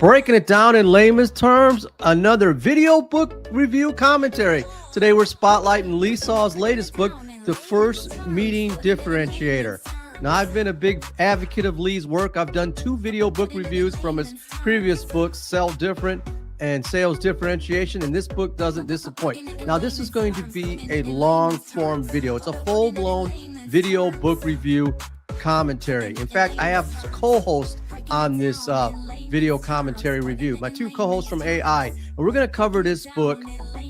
Breaking it down in layman's terms, another video book review commentary. Today we're spotlighting Lee Salz's latest book, The First Meeting Differentiator. Now, I've been a big advocate of Lee's work. I've done 2 video book reviews from his previous books, Sell Different and Sales Differentiation, and this book doesn't disappoint. Now, this is going to be a long-form video. It's a full-blown video book review commentary. In fact, I have co-hosts on this video commentary review, my 2 co-hosts from AI, and we're going to cover this book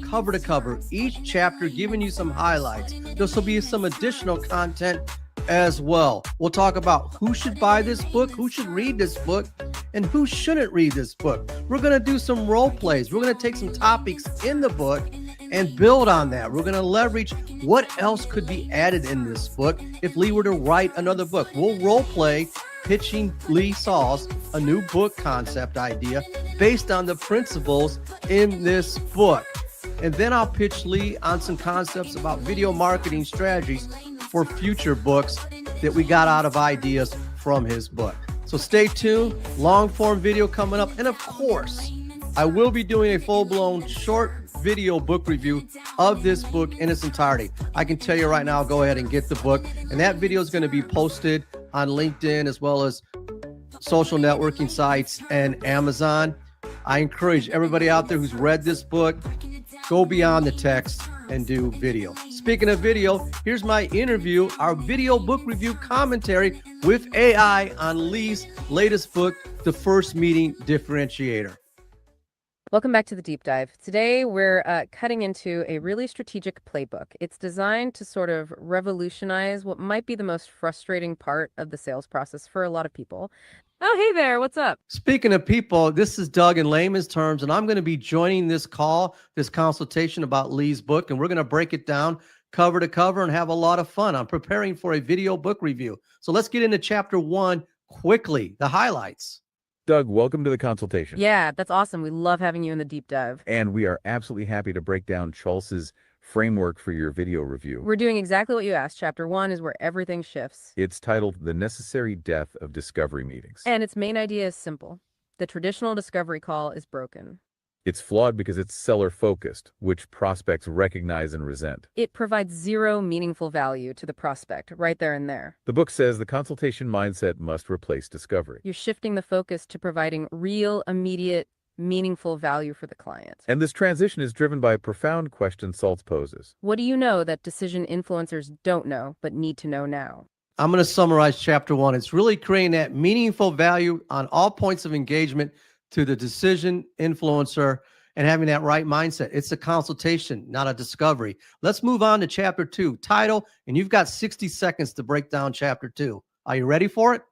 cover to cover, each chapter giving you some highlights. This will be some additional content as well. We'll talk about who should buy this book, who should read this book, and who shouldn't read this book. We're going to do some role plays. We're going to take some topics in the book and build on that. We're going to leverage what else could be added in this book if Lee were to write another book. We'll role play pitching Lee Salz a new book concept idea based on the principles in this book. And then I'll pitch Lee on some concepts about video marketing strategies for future books that we got out of ideas from his book. So stay tuned, long form video coming up. And of course, I will be doing a full-blown short video book review of this book in its entirety. I can tell you right now, go ahead and get the book. And that video is going to be posted on LinkedIn as well as social networking sites and Amazon. I encourage everybody out there who's read this book, go beyond the text and do video. Speaking of video, here's my interview, our video book review commentary with AI on Lee's latest book, The First Meeting Differentiator. Welcome back to the deep dive. Today, we're cutting into a really strategic playbook. It's designed to sort of revolutionize what might be the most frustrating part of the sales process for a lot of people. Oh, hey there. What's up? Speaking of people, this is Doug in layman's terms, and I'm going to be joining this call, this consultation about Lee's book, and we're going to break it down cover to cover and have a lot of fun. I'm preparing for a video book review. So let's get into chapter 1 quickly, the highlights. Doug, welcome to the consultation. Yeah, that's awesome. We love having you in the deep dive. And we are absolutely happy to break down Schultz's framework for your video review. We're doing exactly what you asked. Chapter 1 is where everything shifts. It's titled The Necessary Death of Discovery Meetings. And its main idea is simple. The traditional discovery call is broken. It's flawed because it's seller-focused, which prospects recognize and resent. It provides zero meaningful value to the prospect right there and there. The book says the consultation mindset must replace discovery. You're shifting the focus to providing real, immediate, meaningful value for the client. And this transition is driven by a profound question Salz poses. What do you know that decision influencers don't know but need to know now? I'm going to summarize chapter 1. It's really creating that meaningful value on all points of engagement to the decision influencer and having that right mindset. It's a consultation, not a discovery. Let's move on to chapter 2, title, and you've got 60 seconds to break down chapter 2. Are you ready for it?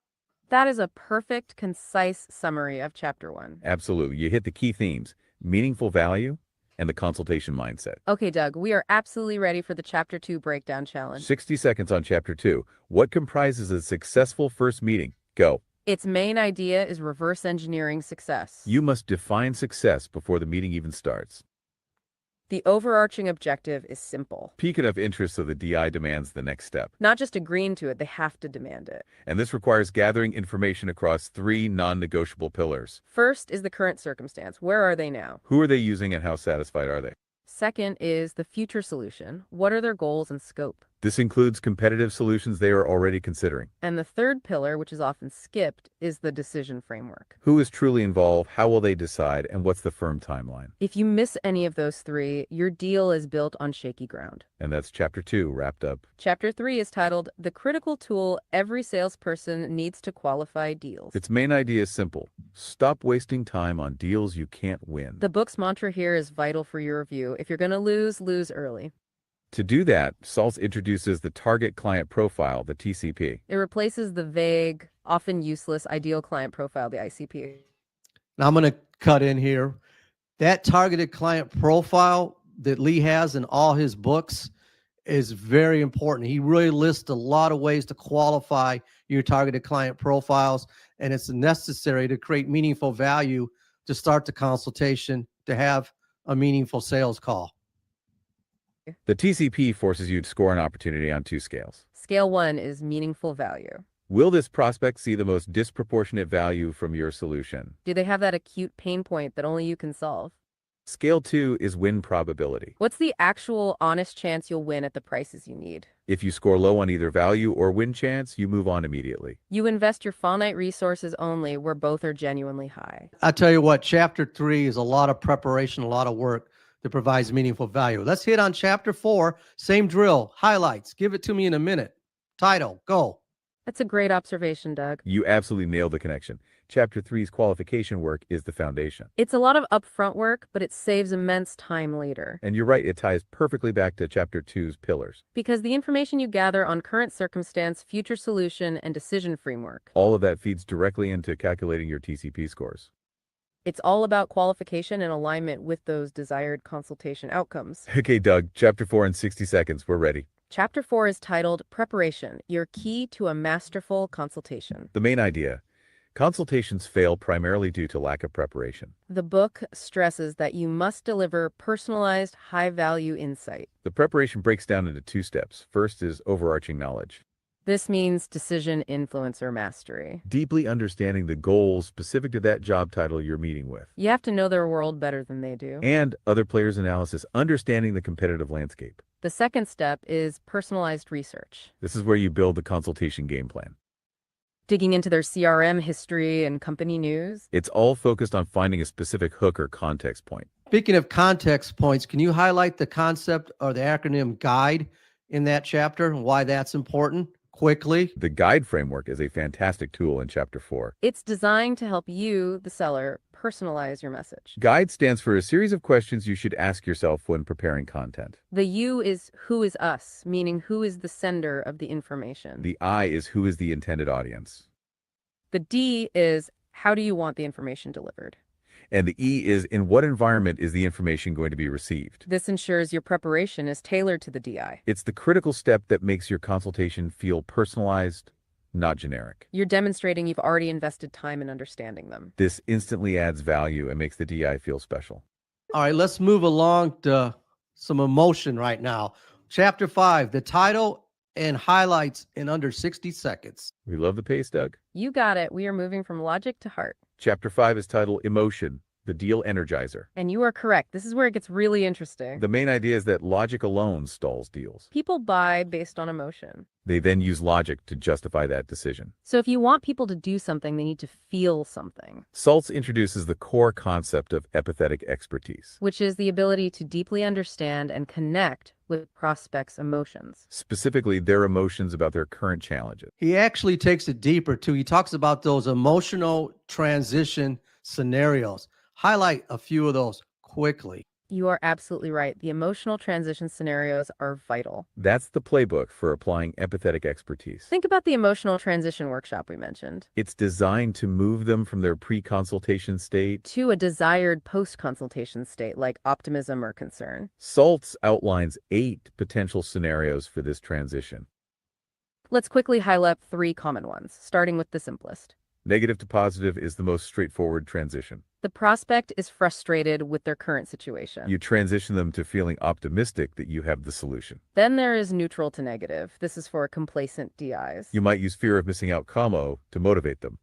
That is a perfect, concise summary of chapter 1. Absolutely. You hit the key themes: meaningful value and the consultation mindset. Okay, Doug, we are absolutely ready for the chapter 2 breakdown challenge. 60 seconds on chapter 2. What comprises a successful first meeting? Go. Its main idea is reverse engineering success. You must define success before the meeting even starts. The overarching objective is simple. Peak enough interest so the DI demands the next step. Not just agreeing to it, they have to demand it. And this requires gathering information across 3 non-negotiable pillars. First is the current circumstance. Where are they now? Who are they using and how satisfied are they? Second is the future solution. What are their goals and scope? This includes competitive solutions they are already considering. And the third pillar, which is often skipped, is the decision framework. Who is truly involved? How will they decide? And what's the firm timeline? If you miss any of those 3, your deal is built on shaky ground. And that's chapter 2 wrapped up. Chapter 3 is titled, The Critical Tool Every Salesperson Needs to Qualify Deals. Its main idea is simple. Stop wasting time on deals you can't win. The book's mantra here is vital for your review. If you're going to lose, lose early. To do that, Salz introduces the target client profile, the TCP. It replaces the vague, often useless ideal client profile, the ICP. Now I'm going to cut in here. That targeted client profile that Lee has in all his books is very important. He really lists a lot of ways to qualify your targeted client profiles, and it's necessary to create meaningful value to start the consultation, to have a meaningful sales call. The TCP forces you to score an opportunity on 2 scales. Scale 1 is meaningful value. Will this prospect see the most disproportionate value from your solution? Do they have that acute pain point that only you can solve? Scale 2 is win probability. What's the actual honest chance you'll win at the prices you need? If you score low on either value or win chance, you move on immediately. You invest your finite resources only where both are genuinely high. I tell you what, chapter 3 is a lot of preparation, a lot of work that provides meaningful value. Let's hit on chapter 4. Same drill, highlights. Give it to me in a minute. Title, go. That's a great observation, Doug. You absolutely nailed the connection. Chapter 3's qualification work is the foundation. It's a lot of upfront work, but it saves immense time later. And you're right, it ties perfectly back to Chapter 2's pillars. Because the information you gather on current circumstance, future solution, and decision framework. All of that feeds directly into calculating your TCP scores. It's all about qualification and alignment with those desired consultation outcomes. Okay, Doug, Chapter 4 in 60 seconds. We're ready. Chapter 4 is titled Preparation, Your Key to a Masterful Consultation. The main idea. Consultations fail primarily due to lack of preparation. The book stresses that you must deliver personalized, high-value insight. The preparation breaks down into 2 steps. First is overarching knowledge. This means decision, influence, or mastery. Deeply understanding the goals specific to that job title you're meeting with. You have to know their world better than they do. And other players' analysis, understanding the competitive landscape. The second step is personalized research. This is where you build the consultation game plan. Digging into their CRM history and company news. It's all focused on finding a specific hook or context point. Speaking of context points, can you highlight the concept or the acronym GUIDE in that chapter and why that's important quickly? The G.U.I.D.E framework is a fantastic tool in Chapter 4. It's designed to help you, the seller, personalize your message. G.U.I.D.E stands for a series of questions you should ask yourself when preparing content. The U is who is us, meaning who is the sender of the information. The I is who is the intended audience. The D is how do you want the information delivered? And the E is in what environment is the information going to be received? This ensures your preparation is tailored to the DI. It's the critical step that makes your consultation feel personalized, not generic. You're demonstrating you've already invested time in understanding them. This instantly adds value and makes the DI feel special. All right, let's move along to some emotion right now. Chapter 5, the title and highlights in under 60 seconds. We love the pace, Doug. You got it. We are moving from logic to heart. Chapter 5 is titled Emotion, the Deal Energizer. And you are correct. This is where it gets really interesting. The main idea is that logic alone stalls deals. People buy based on emotion. They then use logic to justify that decision. So if you want people to do something, they need to feel something. Salz introduces the core concept of empathetic expertise. Which is the ability to deeply understand and connect with prospects' emotions. Specifically, their emotions about their current challenges. He actually takes it deeper too. He talks about those emotional transition scenarios. Highlight a few of those quickly. You are absolutely right. The emotional transition scenarios are vital. That's the playbook for applying empathetic expertise. Think about the emotional transition workshop we mentioned. It's designed to move them from their pre-consultation state To a desired post-consultation state like optimism or concern. Salz outlines 8 potential scenarios for this transition. Let's quickly highlight 3 common ones, starting with the simplest. Negative to positive is the most straightforward transition. The prospect is frustrated with their current situation. You transition them to feeling optimistic that you have the solution. Then there is neutral to negative. This is for complacent DIs. You might use fear of missing out combo to motivate them.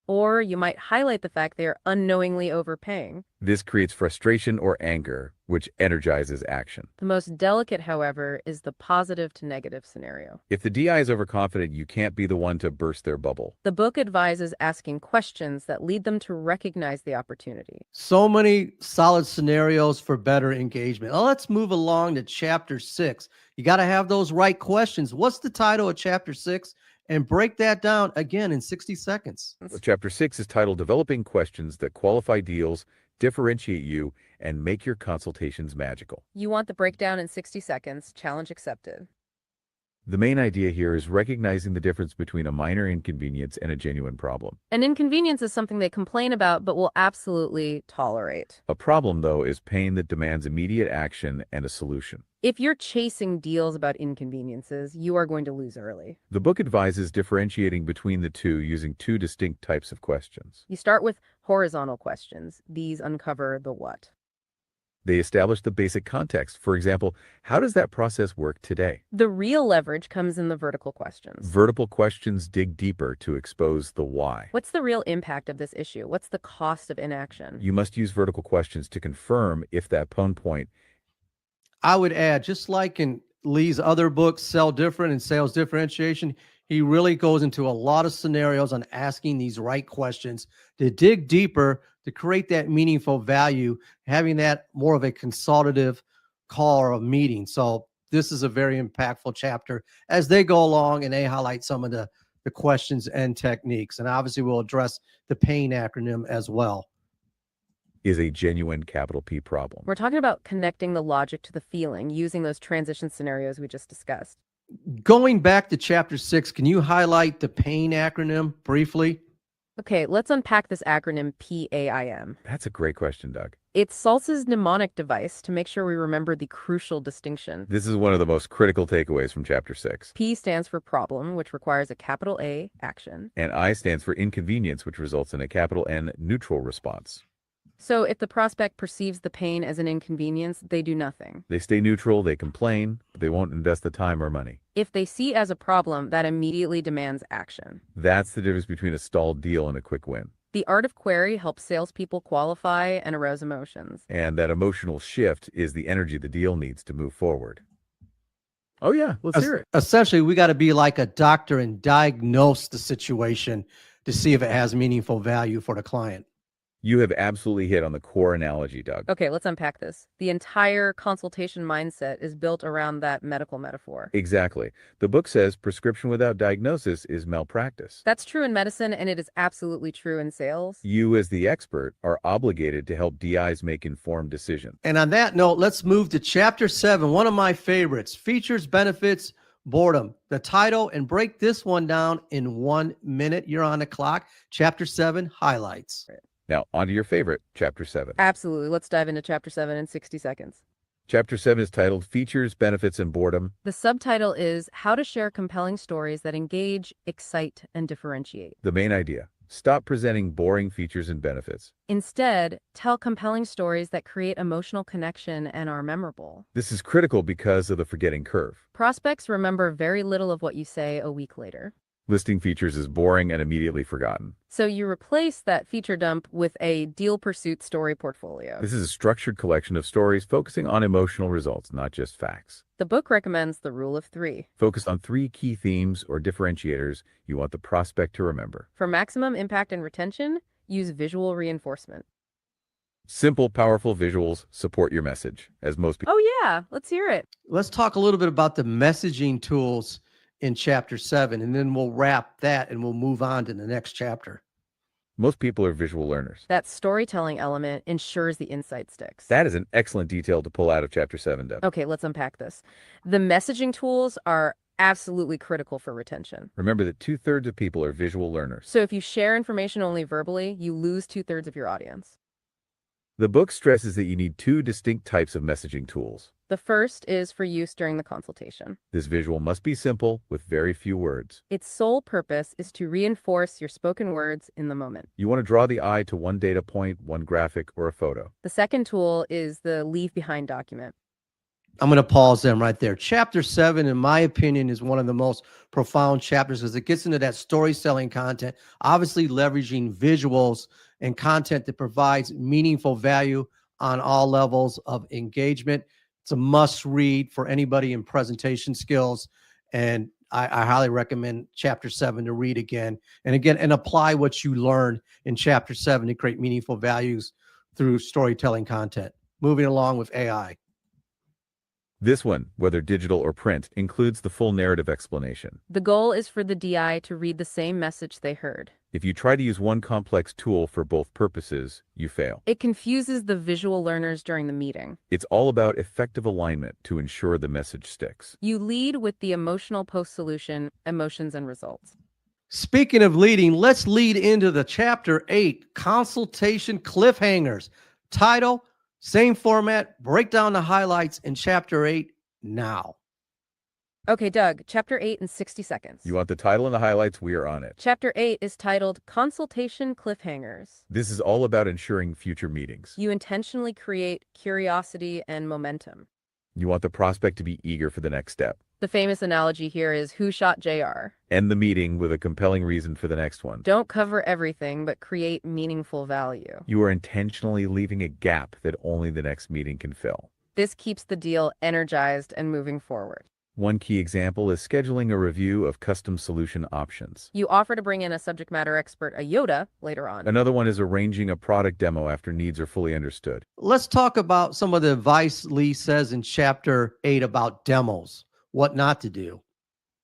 Or you might highlight the fact they are unknowingly overpaying. This creates frustration or anger, which energizes action. The most delicate, however, is the positive to negative scenario. If the DI is overconfident, you can't be the one to burst their bubble. The book advises asking questions that lead them to recognize the opportunity. So many solid scenarios for better engagement. Now let's move along to chapter 6. You got to have those right questions. What's the title of chapter 6? And break that down again in 60 seconds. Chapter 6 is titled Developing Questions That Qualify Deals, Differentiate You, and Make Your Consultations Magical. You want the breakdown in 60 seconds. Challenge accepted. The main idea here is recognizing the difference between a minor inconvenience and a genuine problem. An inconvenience is something they complain about but will absolutely tolerate. A problem, though, is pain that demands immediate action and a solution. If you're chasing deals about inconveniences, you are going to lose early. The book advises differentiating between the two using 2 distinct types of questions. You start with horizontal questions. These uncover the what. They establish the basic context. For example, how does that process work today? The real leverage comes in the vertical questions. Vertical questions dig deeper to expose the why. What's the real impact of this issue? What's the cost of inaction? You must use vertical questions to confirm if that pain point. I would add, just like in Lee's other books, Sell Different and Sales Differentiation, he really goes into a lot of scenarios on asking these right questions to dig deeper, to create that meaningful value, having that more of a consultative call or a meeting. So this is a very impactful chapter as they go along and they highlight some of the questions and techniques. And obviously we'll address the PAIN acronym as well. Is a genuine capital P problem. We're talking about connecting the logic to the feeling using those transition scenarios we just discussed. Going back to chapter 6, can you highlight the PAIN acronym briefly? Okay, let's unpack this acronym PAIM. That's a great question, Doug. It's Salz's mnemonic device to make sure we remember the crucial distinction. This is one of the most critical takeaways from chapter 6. P stands for problem, which requires a capital A action. And I stands for inconvenience, which results in a capital N neutral response. So if the prospect perceives the pain as an inconvenience, they do nothing. They stay neutral, they complain, but they won't invest the time or money. If they see as a problem, that immediately demands action. That's the difference between a stalled deal and a quick win. The art of query helps salespeople qualify and arouse emotions. And that emotional shift is the energy the deal needs to move forward. Oh yeah, let's hear it. Essentially, we got to be like a doctor and diagnose the situation to see if it has meaningful value for the client. You have absolutely hit on the core analogy, Doug. Okay, let's unpack this. The entire consultation mindset is built around that medical metaphor. Exactly. The book says prescription without diagnosis is malpractice. That's true in medicine, and it is absolutely true in sales. You, as the expert, are obligated to help DIs make informed decisions. And on that note, let's move to chapter 7, one of my favorites, features, benefits, boredom. The title, and break this one down in 1 minute. You're on the clock. Chapter 7, highlights. Now, on to your favorite, Chapter 7. Absolutely. Let's dive into Chapter 7 in 60 seconds. Chapter 7 is titled Features, Benefits, and Boredom. The subtitle is How to Share Compelling Stories That Engage, Excite, and Differentiate. The main idea: stop presenting boring features and benefits. Instead, tell compelling stories that create emotional connection and are memorable. This is critical because of the forgetting curve. Prospects remember very little of what you say a week later. Listing features is boring and immediately forgotten. So you replace that feature dump with a deal pursuit story portfolio. This is a structured collection of stories focusing on emotional results, not just facts. The book recommends the rule of 3. Focus on 3 key themes or differentiators you want the prospect to remember. For maximum impact and retention, use visual reinforcement. Simple, powerful visuals support your message, as most people. Oh yeah, let's hear it. Let's talk a little bit about the messaging tools in chapter 7, and then we'll wrap that and we'll move on to the next chapter. Most people are visual learners. That storytelling element ensures the insight sticks. That is an excellent detail to pull out of chapter 7, Deb. Okay, let's unpack this. The messaging tools are absolutely critical for retention. Remember that 2/3 of people are visual learners. So if you share information only verbally, you lose 2/3 of your audience. The book stresses that you need 2 distinct types of messaging tools. The first is for use during the consultation. This visual must be simple with very few words. Its sole purpose is to reinforce your spoken words in the moment. You want to draw the eye to one data point, one graphic, or a photo. The second tool is the leave behind document. I'm going to pause them right there. Chapter 7, in my opinion, is one of the most profound chapters because it gets into that story-selling content, obviously leveraging visuals and content that provides meaningful value on all levels of engagement. It's a must read for anybody in presentation skills. And I highly recommend chapter 7 to read again and apply what you learned in chapter 7 to create meaningful values through storytelling content. Moving along with AI. This one, whether digital or print, includes the full narrative explanation. The goal is for the DI to read the same message they heard. If you try to use one complex tool for both purposes, you fail. It confuses the visual learners during the meeting. It's all about effective alignment to ensure the message sticks. You lead with the emotional post-solution, emotions and results. Speaking of leading, let's lead into the chapter 8, consultation cliffhangers. Title, same format, break down the highlights in chapter 8 now. Okay, Doug, Chapter 8 in 60 seconds. You want the title and the highlights? We are on it. Chapter 8 is titled Consultation Cliffhangers. This is all about ensuring future meetings. You intentionally create curiosity and momentum. You want the prospect to be eager for the next step. The famous analogy here is who shot JR? End the meeting with a compelling reason for the next one. Don't cover everything, but create meaningful value. You are intentionally leaving a gap that only the next meeting can fill. This keeps the deal energized and moving forward. One key example is scheduling a review of custom solution options. You offer to bring in a subject matter expert, a Yoda, later on. Another one is arranging a product demo after needs are fully understood. Let's talk about some of the advice Lee says in chapter 8 about demos, what not to do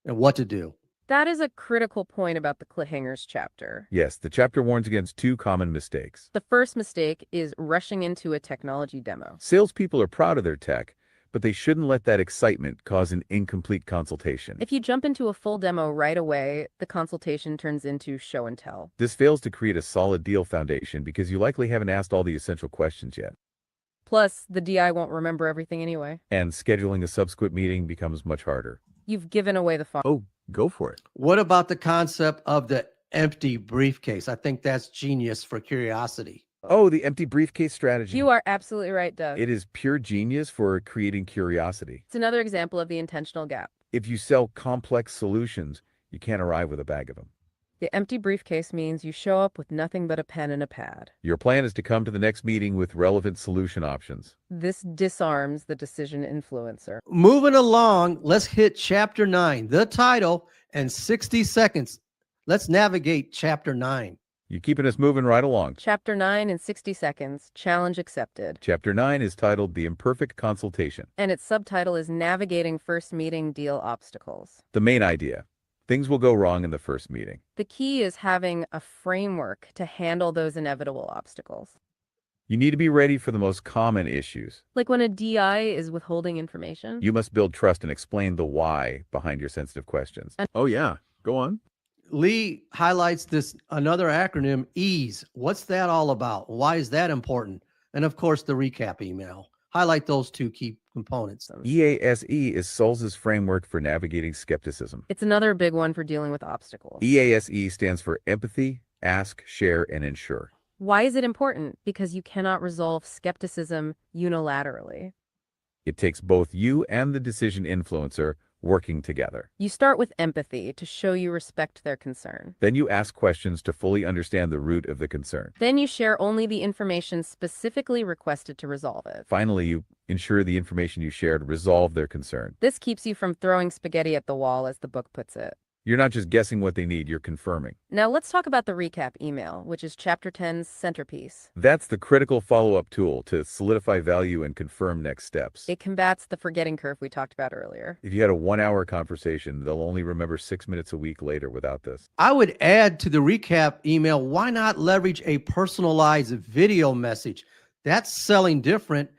and what to do. That is a critical point about the cliffhangers chapter. Yes, the chapter warns against two common mistakes. The first mistake is rushing into a technology demo. Salespeople are proud of their tech, but they shouldn't let that excitement cause an incomplete consultation. If you jump into a full demo right away, the consultation turns into show and tell. This fails to create a solid deal foundation because you likely haven't asked all the essential questions yet. Plus, the DI won't remember everything anyway. And scheduling a subsequent meeting becomes much harder. You've given away the farm. Oh, go for it. What about the concept of the empty briefcase? I think that's genius for curiosity. Oh, the empty briefcase strategy. You are absolutely right, Doug. It is pure genius for creating curiosity. It's another example of the intentional gap. If you sell complex solutions, you can't arrive with a bag of them. The empty briefcase means you show up with nothing but a pen and a pad. Your plan is to come to the next meeting with relevant solution options. This disarms the decision influencer. Moving along, let's hit chapter 9, the title, and 60 seconds. Let's navigate chapter 9. You're keeping us moving right along. Chapter 9 in 60 seconds, challenge accepted. Chapter 9 is titled The Imperfect Consultation. And its subtitle is Navigating First Meeting Deal Obstacles. The main idea: things will go wrong in the first meeting. The key is having a framework to handle those inevitable obstacles. You need to be ready for the most common issues. Like when a DI is withholding information. You must build trust and explain the why behind your sensitive questions. Oh yeah, go on. Lee highlights this another acronym, E.A.S.E. What's that all about? Why is that important? And of course, the recap email. Highlight those two key components. E.A.S.E. is Salz's framework for navigating skepticism. It's another big one for dealing with obstacles. E.A.S.E. stands for empathy, ask, share, and ensure. Why is it important? Because you cannot resolve skepticism unilaterally. It takes both you and the decision influencer working together. You start with empathy to show you respect their concern. Then you ask questions to fully understand the root of the concern. Then you share only the information specifically requested to resolve it. Finally, you ensure the information you shared resolved their concern. This keeps you from throwing spaghetti at the wall, as the book puts it. You're not just guessing what they need, you're confirming. Now let's talk about the recap email, which is Chapter 10's centerpiece. That's the critical follow-up tool to solidify value and confirm next steps. It combats the forgetting curve we talked about earlier. If you had a 1-hour conversation, they'll only remember 6 minutes a week later without this. I would add to the recap email, why not leverage a personalized video message? That's selling different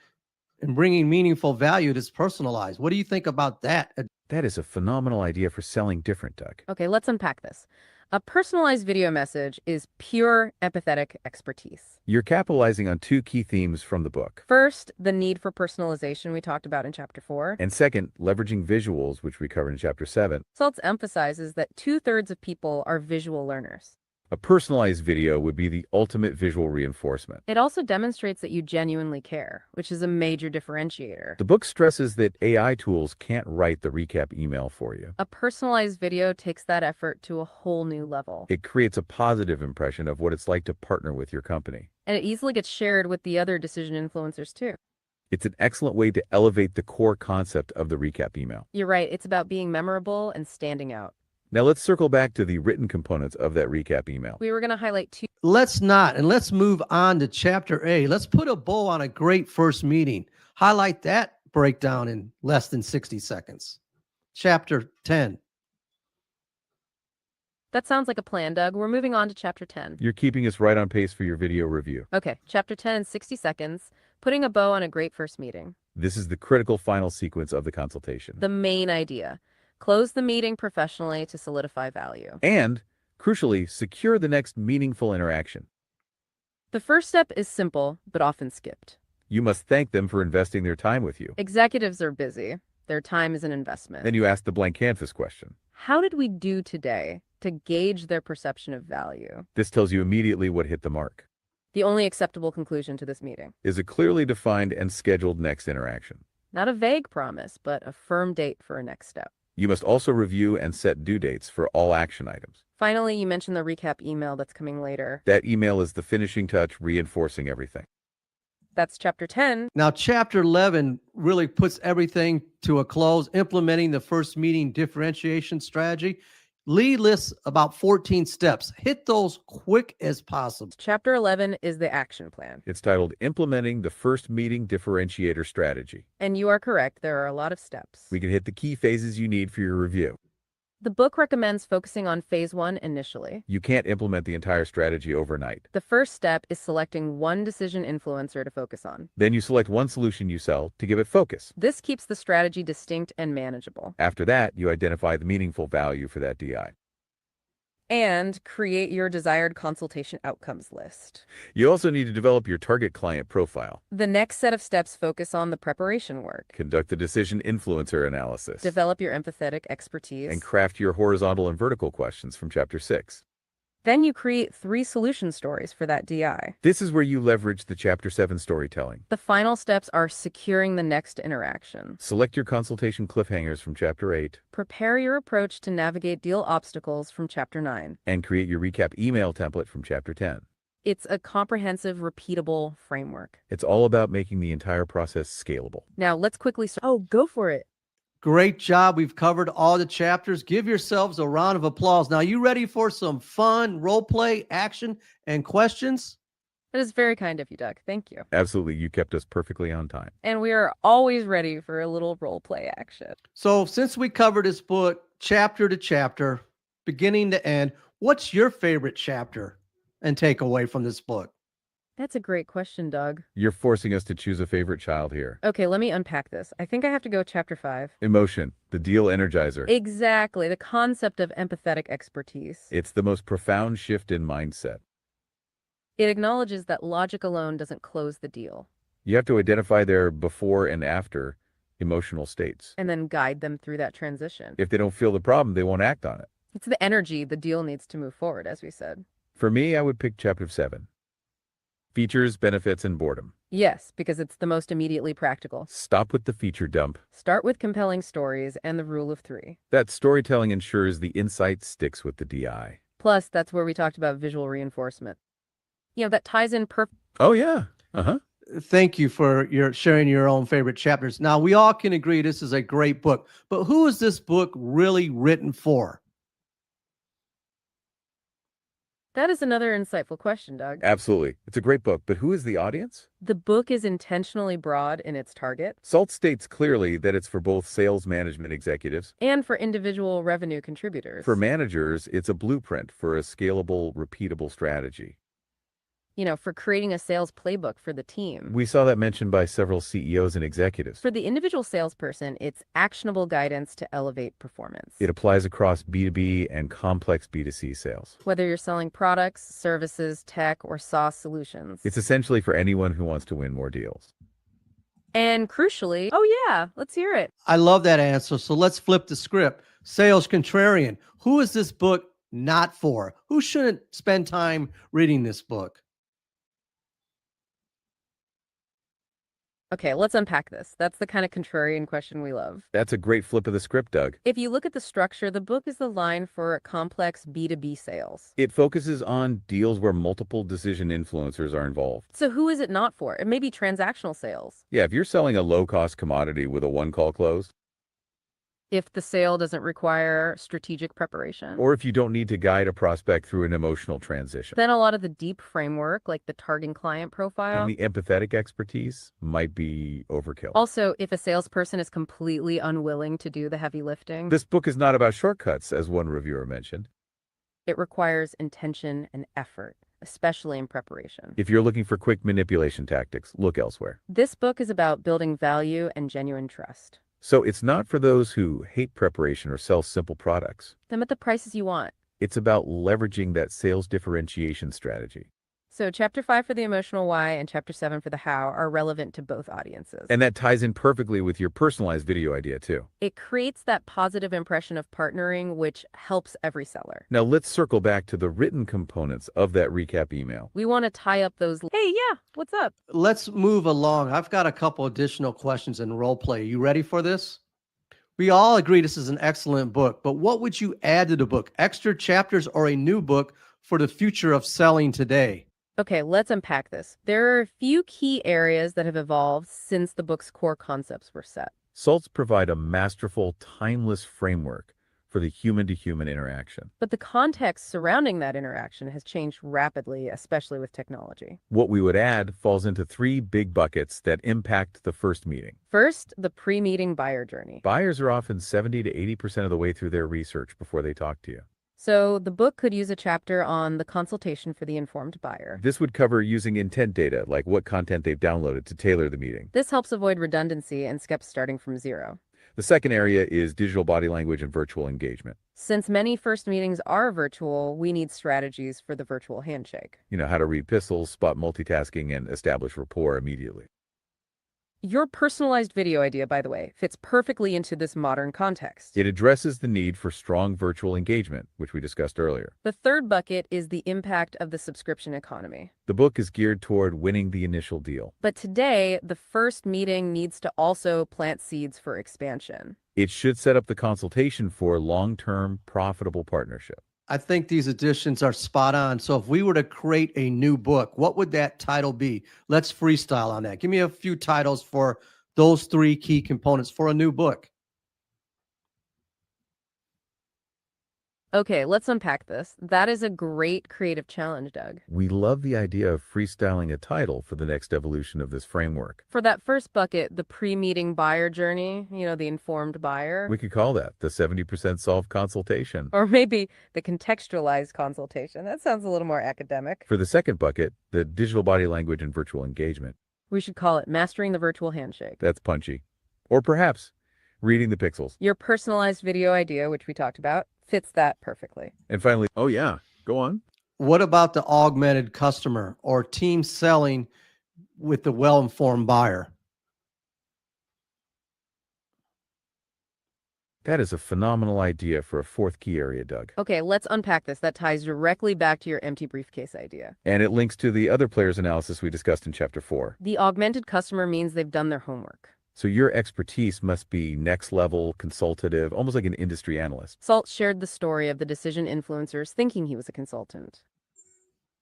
and bringing meaningful value that's personalized. What do you think about that? That is a phenomenal idea for selling different, Doug. Okay, let's unpack this. A personalized video message is pure empathetic expertise. You're capitalizing on two key themes from the book. First, the need for personalization we talked about in Chapter 4. And second, leveraging visuals, which we covered in Chapter 7. Salz emphasizes that 2/3 of people are visual learners. A personalized video would be the ultimate visual reinforcement. It also demonstrates that you genuinely care, which is a major differentiator. The book stresses that AI tools can't write the recap email for you. A personalized video takes that effort to a whole new level. It creates a positive impression of what it's like to partner with your company. And it easily gets shared with the other decision influencers too. It's an excellent way to elevate the core concept of the recap email. You're right, it's about being memorable and standing out. Now let's circle back to the written components of that recap email. We were going to highlight two. Let's not, and let's move on to chapter A. Let's put a bow on a great first meeting. Highlight that breakdown in less than 60 seconds. Chapter 10. That sounds like a plan, Doug. We're moving on to Chapter 10. You're keeping us right on pace for your video review. Okay, Chapter 10 in 60 seconds, putting a bow on a great first meeting. This is the critical final sequence of the consultation. The main idea. Close the meeting professionally to solidify value. And, crucially, secure the next meaningful interaction. The first step is simple, but often skipped. You must thank them for investing their time with you. Executives are busy. Their time is an investment. Then you ask the blank canvas question. How did we do today to gauge their perception of value? This tells you immediately what hit the mark. The only acceptable conclusion to this meeting. Is a clearly defined and scheduled next interaction. Not a vague promise, but a firm date for a next step. You must also review and set due dates for all action items. Finally, you mentioned the recap email that's coming later. That email is the finishing touch, reinforcing everything. That's chapter 10. Now, chapter 11 really puts everything to a close, implementing the first meeting differentiation strategy. Lee lists about 14 steps. Hit those quick as possible. Chapter 11 is the action plan. It's titled Implementing the First Meeting Differentiator Strategy. And you are correct, there are a lot of steps. We can hit the key phases you need for your review. The book recommends focusing on phase 1 initially. You can't implement the entire strategy overnight. The first step is selecting one decision influencer to focus on. Then you select one solution you sell to give it focus. This keeps the strategy distinct and manageable. After that, you identify the meaningful value for that DI. And create your desired consultation outcomes list. You also need to develop your target client profile. The next set of steps focus on the preparation work. Conduct the decision influencer analysis. Develop your empathetic expertise. And craft your horizontal and vertical questions from Chapter 6. Then you create 3 solution stories for that DI. This is where you leverage the Chapter 7 storytelling. The final steps are securing the next interaction. Select your consultation cliffhangers from Chapter 8. Prepare your approach to navigate deal obstacles from Chapter 9. And create your recap email template from Chapter 10. It's a comprehensive, repeatable framework. It's all about making the entire process scalable. Now let's quickly go for it. Great job. We've covered all the chapters. Give yourselves a round of applause. Now, you ready for some fun role play, action, and questions? That is very kind of you, Doug. Thank you. Absolutely. You kept us perfectly on time. And we are always ready for a little role play action. So, since we covered this book chapter to chapter, beginning to end, what's your favorite chapter and takeaway from this book? That's a great question, Doug. You're forcing us to choose a favorite child here. Okay, let me unpack this. I think I have to go chapter 5. Emotion, the deal energizer. Exactly, the concept of empathetic expertise. It's the most profound shift in mindset. It acknowledges that logic alone doesn't close the deal. You have to identify their before and after emotional states. And then guide them through that transition. If they don't feel the problem, they won't act on it. It's the energy the deal needs to move forward, as we said. For me, I would pick chapter 7. Features, benefits, and boredom. Yes, because it's the most immediately practical. Stop with the feature dump. Start with compelling stories and the rule of 3. That storytelling ensures the insight sticks with the DI. Plus, that's where we talked about visual reinforcement. That ties in Oh, yeah. Uh-huh. Thank you for your sharing your own favorite chapters. Now, we all can agree this is a great book, but who is this book really written for? That is another insightful question, Doug. Absolutely. It's a great book, but who is the audience? The book is intentionally broad in its target. Salz states clearly that it's for both sales management executives and for individual revenue contributors. For managers, it's a blueprint for a scalable, repeatable strategy. For creating a sales playbook for the team. We saw that mentioned by several CEOs and executives. For the individual salesperson, it's actionable guidance to elevate performance. It applies across B2B and complex B2C sales. Whether you're selling products, services, tech, or SaaS solutions. It's essentially for anyone who wants to win more deals. And crucially, let's hear it. I love that answer. So let's flip the script. Sales contrarian. Who is this book not for? Who shouldn't spend time reading this book? Okay, let's unpack this. That's the kind of contrarian question we love. That's a great flip of the script, Doug. If you look at the structure, the book is the line for complex B2B sales. It focuses on deals where multiple decision influencers are involved. So who is it not for? It may be transactional sales. Yeah, if you're selling a low-cost commodity with a one-call close. If the sale doesn't require strategic preparation. Or if you don't need to guide a prospect through an emotional transition. Then a lot of the deep framework, like the target client profile. And the empathetic expertise might be overkill. Also, if a salesperson is completely unwilling to do the heavy lifting. This book is not about shortcuts, as one reviewer mentioned. It requires intention and effort, especially in preparation. If you're looking for quick manipulation tactics, look elsewhere. This book is about building value and genuine trust. So it's not for those who hate preparation or sell simple products. Them at the prices you want. It's about leveraging that sales differentiation strategy. So chapter 5 for the emotional why and chapter 7 for the how are relevant to both audiences. And that ties in perfectly with your personalized video idea too. It creates that positive impression of partnering, which helps every seller. Now let's circle back to the written components of that recap email. We want to tie up those, hey, yeah, what's up? Let's move along. I've got a couple additional questions in role play. You ready for this? We all agree this is an excellent book, but what would you add to the book? Extra chapters or a new book for the future of selling today? Okay, let's unpack this. There are a few key areas that have evolved since the book's core concepts were set. Salz provide a masterful, timeless framework for the human-to-human interaction. But the context surrounding that interaction has changed rapidly, especially with technology. What we would add falls into 3 big buckets that impact the first meeting. First, the pre-meeting buyer journey. Buyers are often 70 to 80% of the way through their research before they talk to you. So the book could use a chapter on the consultation for the informed buyer. This would cover using intent data, like what content they've downloaded, to tailor the meeting. This helps avoid redundancy and skip starting from zero. The second area is digital body language and virtual engagement. Since many first meetings are virtual, we need strategies for the virtual handshake. You know, how to read epistles, spot multitasking, and establish rapport immediately. Your personalized video idea, by the way, fits perfectly into this modern context. It addresses the need for strong virtual engagement, which we discussed earlier. The third bucket is the impact of the subscription economy. The book is geared toward winning the initial deal. But today, the first meeting needs to also plant seeds for expansion. It should set up the consultation for long-term, profitable partnership. I think these additions are spot on. So if we were to create a new book, what would that title be? Let's freestyle on that. Give me a few titles for those 3 key components for a new book. Okay, let's unpack this. That is a great creative challenge, Doug. We love the idea of freestyling a title for the next evolution of this framework. For that first bucket, the pre-meeting buyer journey, the informed buyer. We could call that the 70% solved consultation. Or maybe the contextualized consultation. That sounds a little more academic. For the second bucket, the digital body language and virtual engagement. We should call it mastering the virtual handshake. That's punchy. Or perhaps reading the pixels. Your personalized video idea, which we talked about, fits that perfectly. And finally, oh yeah, go on. What about the augmented customer or team selling with the well-informed buyer? That is a phenomenal idea for a 4th key area, Doug. Okay, let's unpack this. That ties directly back to your empty briefcase idea. And it links to the other players analysis we discussed in chapter 4. The augmented customer means they've done their homework. So your expertise must be next level, consultative, almost like an industry analyst. Salz shared the story of the decision influencers thinking he was a consultant.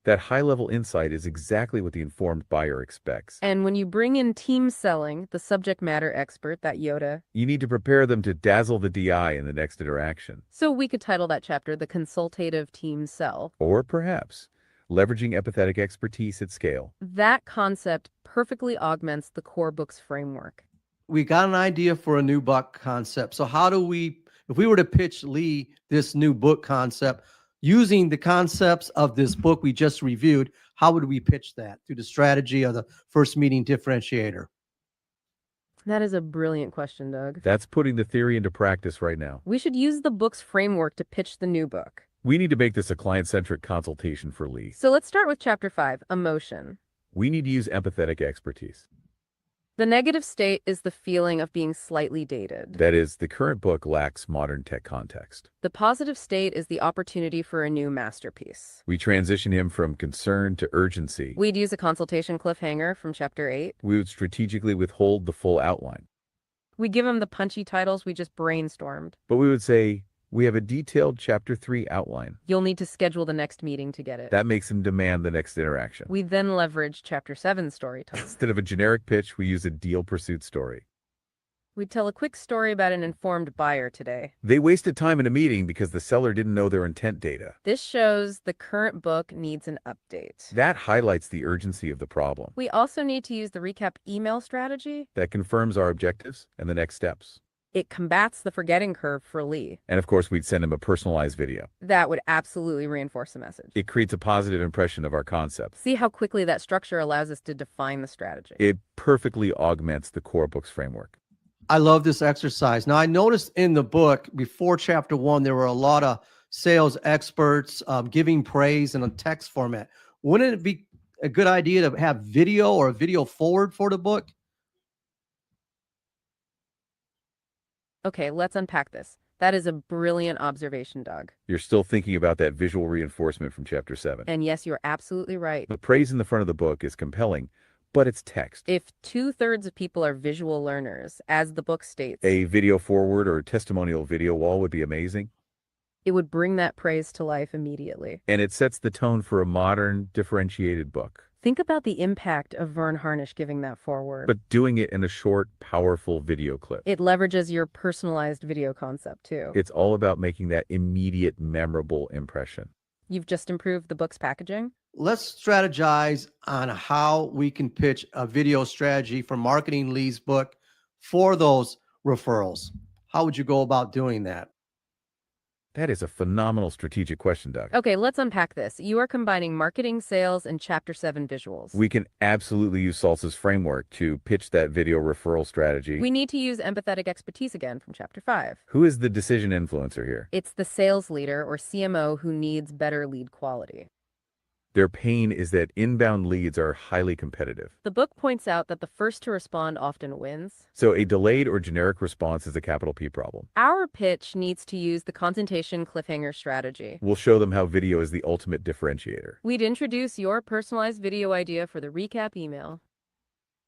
That high-level insight is exactly what the informed buyer expects. And when you bring in team selling, the subject matter expert, that Yoda, You need to prepare them to dazzle the DI in the next interaction. so we could title that chapter The Consultative Team Sell. Or perhaps, leveraging empathetic expertise at scale. That concept perfectly augments the core book's framework. We got an idea for a new book concept. So how do we, if we were to pitch Lee this new book concept, using the concepts of this book we just reviewed, how would we pitch that? Through the strategy of the first meeting differentiator? That is a brilliant question, Doug. That's putting the theory into practice right now. We should use the book's framework to pitch the new book. We need to make this a client-centric consultation for Lee. So let's start with chapter 5, emotion. We need to use empathetic expertise. The negative state is the feeling of being slightly dated. That is, the current book lacks modern tech context. The positive state is the opportunity for a new masterpiece. We transition him from concern to urgency. We'd use a consultation cliffhanger from chapter 8. We would strategically withhold the full outline. We give him the punchy titles we just brainstormed. But we would say, we have a detailed chapter 3 outline. You'll need to schedule the next meeting to get it. That makes him demand the next interaction. We then leverage chapter 7 storytelling. Instead of a generic pitch, we use a deal pursuit story. We tell a quick story about an informed buyer today. They wasted time in a meeting because the seller didn't know their intent data. This shows the current book needs an update. That highlights the urgency of the problem. We also need to use the recap email strategy. That confirms our objectives and the next steps. It combats the forgetting curve for Lee. And of course, we'd send him a personalized video. That would absolutely reinforce the message. It creates a positive impression of our concept. See how quickly that structure allows us to define the strategy. It perfectly augments the core book's framework. I love this exercise. Now, I noticed in the book before chapter 1, there were a lot of sales experts giving praise in a text format. Wouldn't it be a good idea to have video or a video forward for the book? Okay, let's unpack this. That is a brilliant observation, Doug. You're still thinking about that visual reinforcement from Chapter 7. And yes, you're absolutely right. The praise in the front of the book is compelling, but it's text. If 2/3 of people are visual learners, as the book states, A video forward or testimonial video wall would be amazing, it would bring that praise to life immediately. and it sets the tone for a modern, differentiated book. Think about the impact of Vern Harnish giving that forward. But doing it in a short, powerful video clip. It leverages your personalized video concept too. It's all about making that immediate, memorable impression. You've just improved the book's packaging? Let's strategize on how we can pitch a video strategy for marketing Lee's book for those referrals. How would you go about doing that? That is a phenomenal strategic question, Doug. Okay, let's unpack this. You are combining marketing, sales, and Chapter 7 visuals. We can absolutely use Salz's framework to pitch that video referral strategy. We need to use empathetic expertise again from Chapter 5. Who is the decision influencer here? It's the sales leader or CMO who needs better lead quality. Their pain is that inbound leads are highly competitive. The book points out that the first to respond often wins. So a delayed or generic response is a capital P problem. Our pitch needs to use the consultation cliffhanger strategy. We'll show them how video is the ultimate differentiator. We'd introduce your personalized video idea for the recap email.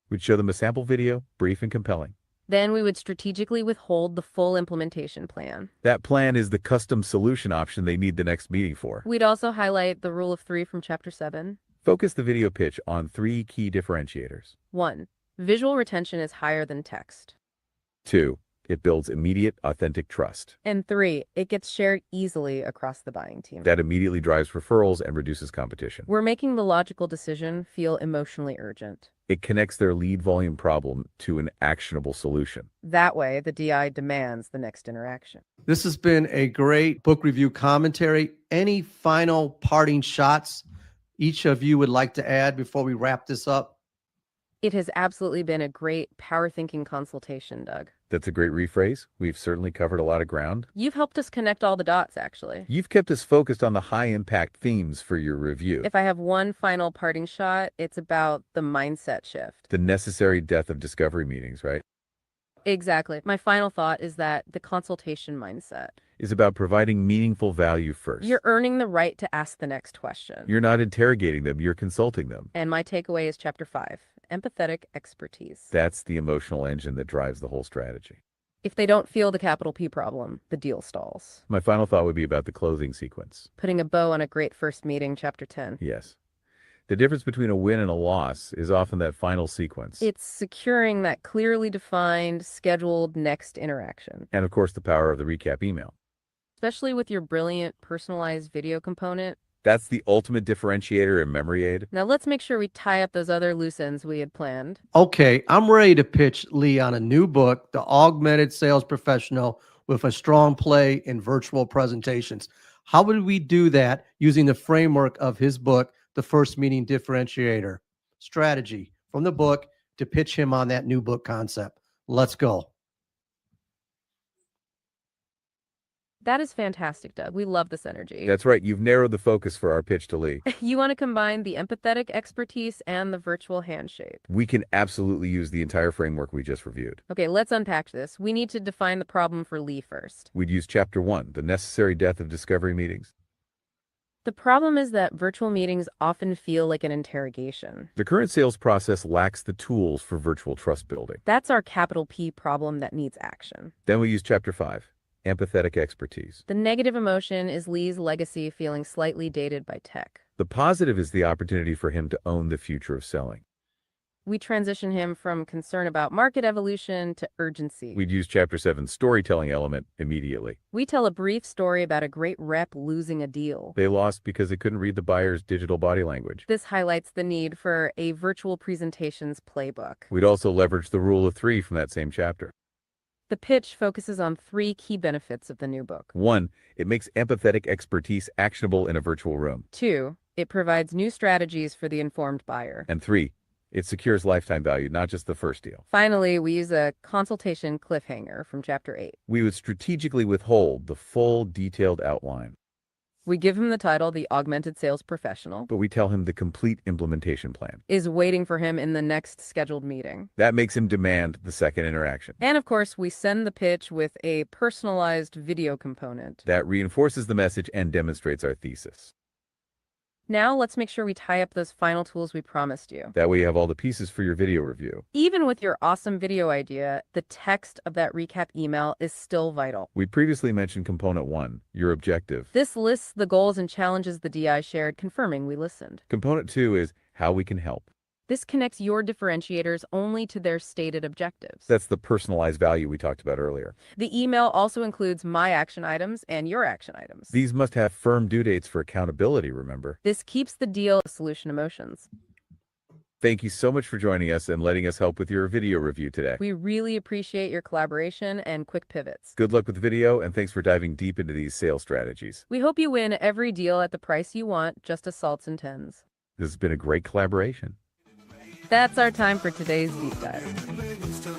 We'd show them a sample video, brief and compelling. Then we would strategically withhold the full implementation plan. That plan is the custom solution option they need the next meeting for. We'd also highlight the rule of 3 from Chapter 7. Focus the video pitch on 3 key differentiators. 1. Visual retention is higher than text. 2. It builds immediate, authentic trust. And 3. It gets shared easily across the buying team. That immediately drives referrals and reduces competition. We're making the logical decision feel emotionally urgent. It connects their lead volume problem to an actionable solution. That way, the DI demands the next interaction. This has been a great book review commentary. Any final parting shots each of you would like to add before we wrap this up? It has absolutely been a great power thinking consultation, Doug. That's a great rephrase. We've certainly covered a lot of ground. You've helped us connect all the dots, actually. You've kept us focused on the high-impact themes for your review. If I have one final parting shot, it's about the mindset shift. The necessary death of discovery meetings, right? Exactly. My final thought is that the consultation mindset Is about providing meaningful value first. You're earning the right to ask the next question. You're not interrogating them, you're consulting them. And my takeaway is Chapter 5, empathetic expertise. That's the emotional engine that drives the whole strategy. If they don't feel the capital P problem, the deal stalls. My final thought would be about the closing sequence. Putting a bow on a great first meeting, Chapter 10. Yes. The difference between a win and a loss is often that final sequence. It's securing that clearly defined, scheduled next interaction. And of course, the power of the recap email. Especially with your brilliant personalized video component. That's the ultimate differentiator and memory aid. Now let's make sure we tie up those other loose ends we had planned. Okay, I'm ready to pitch Lee on a new book, The Augmented Sales Professional with a Strong Play in Virtual Presentations. How would we do that using the framework of his book, The First Meeting Differentiator? Strategy from the book to pitch him on that new book concept. Let's go. That is fantastic, Doug. We love this energy. That's right. You've narrowed the focus for our pitch to Lee. You want to combine the empathetic expertise and the virtual handshake. We can absolutely use the entire framework we just reviewed. Okay, let's unpack this. We need to define the problem for Lee first. We'd use Chapter 1, the necessary death of discovery meetings. The problem is that virtual meetings often feel like an interrogation. The current sales process lacks the tools for virtual trust building. That's our capital P problem that needs action. Then we use Chapter 5, empathetic expertise. The negative emotion is Lee's legacy feeling slightly dated by tech. The positive is the opportunity for him to own the future of selling. We transition him from concern about market evolution to urgency. We'd use Chapter 7's storytelling element immediately. We tell a brief story about a great rep losing a deal. They lost because they couldn't read the buyer's digital body language. This highlights the need for a virtual presentations playbook. We'd also leverage the rule of 3 from that same chapter. The pitch focuses on 3 key benefits of the new book. 1, it makes empathetic expertise actionable in a virtual room. 2, it provides new strategies for the informed buyer. And 3, it secures lifetime value, not just the first deal. Finally, we use a consultation cliffhanger from Chapter 8. We would strategically withhold the full detailed outline. We give him the title, the Augmented Sales Professional, but we tell him the complete implementation plan. is waiting for him in the next scheduled meeting. That makes him demand the second interaction. And of course, we send the pitch with a personalized video component. That reinforces the message and demonstrates our thesis. Now let's make sure we tie up those final tools we promised you. That way you have all the pieces for your video review. Even with your awesome video idea, the text of that recap email is still vital. We previously mentioned component 1, your objective. This lists the goals and challenges the DI shared, confirming we listened. Component 2 is how we can help. This connects your differentiators only to their stated objectives. That's the personalized value we talked about earlier. The email also includes my action items and your action items. These must have firm due dates for accountability, remember? This keeps the deal solution emotions. Thank you so much for joining us and letting us help with your video review today. We really appreciate your collaboration and quick pivots. Good luck with the video, and thanks for diving deep into these sales strategies. We hope you win every deal at the price you want, just as Salz intends. This has been a great collaboration. That's our time for today's deep dive.